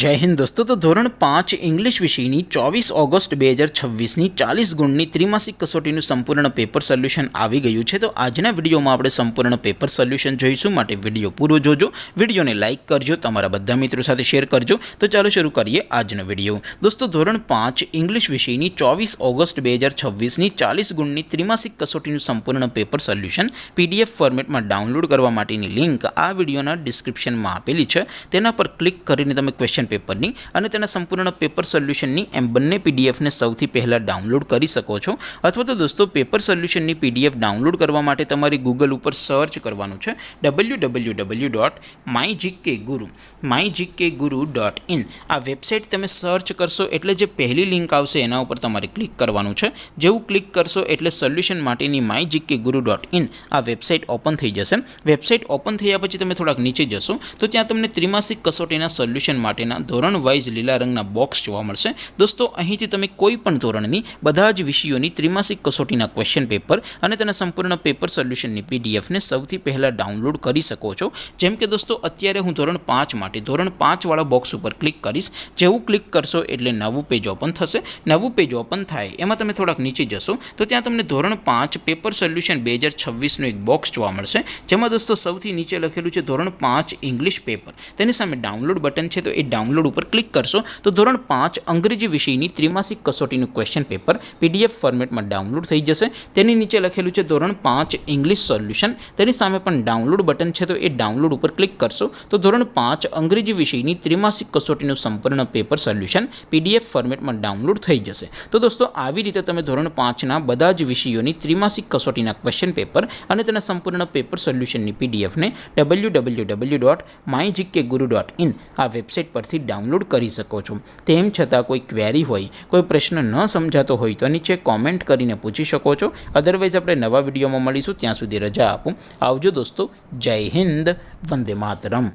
जय हिंद दोस्तों। तो धोरण 5 इंग्लिश विषयनी 24 ऑगस्ट 2026 40 गुणनी त्रिमासिक कसोटीનું સંપૂર્ણ પેપર સોલ્યુશન આવી ગયું છે। તો આજના વિડીયોમાં આપણે સંપૂર્ણ પેપર સોલ્યુશન જોઈશું, માટે વિડીયો પૂરો જોજો, વિડીયોને લાઇક કરજો, તમારા બધા મિત્રો સાથે શેર કરજો। તો ચાલો શરૂ કરીએ આજનો વિડીયો। દોસ્તો ધોરણ 5 ઇંગ્લિશ વિષયની 24 ઓગસ્ટ 2026 40 ગુણની ત્રિમાસિક કસોટીનું સંપૂર્ણ પેપર સોલ્યુશન પીડીએફ ફોર્મેટમાં ડાઉનલોડ કરવા માટેની લિંક આ વિડીયોના ડિસ્ક્રિપ્શનમાં આપેલી છે। તેના પર ક્લિક કરીને તમે ક્વેશ્ચન પેપરની અને તેના સંપૂર્ણ પેપર સોલ્યુશનની એમ બંને પીડીએફને સૌથી પહેલાં ડાઉનલોડ કરી શકો છો। અથવા તો દોસ્તો પેપર સોલ્યુશનની પીડીએફ ડાઉનલોડ કરવા માટે તમારે ગૂગલ ઉપર સર્ચ કરવાનું છે www.mygkguru.in। આ વેબસાઇટ તમે સર્ચ કરશો એટલે જે પહેલી લિંક આવશે એના ઉપર તમારે ક્લિક કરવાનું છે। જેવું ક્લિક કરશો એટલે સોલ્યુશન માટેની mygkguru.in આ વેબસાઇટ ઓપન થઈ જશે। વેબસાઇટ ઓપન થયા પછી તમે થોડાક નીચે જશો તો ત્યાં તમને ત્રિમાસિક કસોટીના સોલ્યુશન માટેના ધોરણ વાઇઝ લીલા રંગના બોક્સ જોવા મળશે। દોસ્તો અહીંથી તમે કોઈ પણ ધોરણની બધા જ વિષયોની ત્રિમાસિક કસોટીના ક્વેશ્ચન પેપર અને તેના સંપૂર્ણ પેપર સોલ્યુશનની પીડીએફને સૌથી પહેલાં ડાઉનલોડ કરી શકો છો। જેમ કે દોસ્તો અત્યારે હું ધોરણ 5 માટે ધોરણ 5 વાળા બોક્સ ઉપર ક્લિક કરીશ। જેવું ક્લિક કરશો એટલે નવું પેજ ઓપન થશે। નવું પેજ ઓપન થાય એમાં તમે થોડાક નીચે જશો તો ત્યાં તમને ધોરણ 5 પેપર સોલ્યુશન 2026નું એક બોક્સ જોવા મળશે, જેમાં દોસ્તો સૌથી નીચે લખેલું છે ધોરણ 5 ઇંગ્લિશ પેપર। તેની સામે ડાઉનલોડ બટન છે, તો એ ડાઉનલોડ ઉપર ક્લિક કરશો તો ધોરણ 5 અંગ્રેજી વિષયની ત્રિમાસિક કસોટીનું ક્વેશ્ચન પેપર પીડીએફ ફોર્મેટમાં ડાઉનલોડ થઈ જશે। તેની નીચે લખેલું છે ધોરણ 5 ઇંગ્લિશ સોલ્યુશન, તેની સામે પણ ડાઉનલોડ બટન છે, તો એ ડાઉનલોડ ઉપર ક્લિક કરશો તો ધોરણ 5 અંગ્રેજી વિષયની ત્રિમાસિક કસોટીનું સંપૂર્ણ પેપર સોલ્યુશન પીડીએફ ફોર્મેટમાં ડાઉનલોડ થઈ જશે। તો દોસ્તો આવી રીતે તમે ધોરણ 5ના બધા જ વિષયોની ત્રિમાસિક કસોટીના ક્વેશ્ચન પેપર અને તેના સંપૂર્ણ પેપર સોલ્યુશનની પીડીએફને www.mygkguru.in આ વેબસાઇટ પરથી ડાઉનલોડ કરી શકો છો। તેમ છતાં કોઈ ક્વેરી હોય, કોઈ પ્રશ્ન ન સમજાતો હોય તો નીચે કોમેન્ટ કરીને પૂછી શકો છો। અદરવાઇઝ આપણે નવા વિડીયોમાં મળીશું, ત્યાં સુધી રજા આપો। આવજો દોસ્તો, જય હિન્દ, વંદે માતરમ।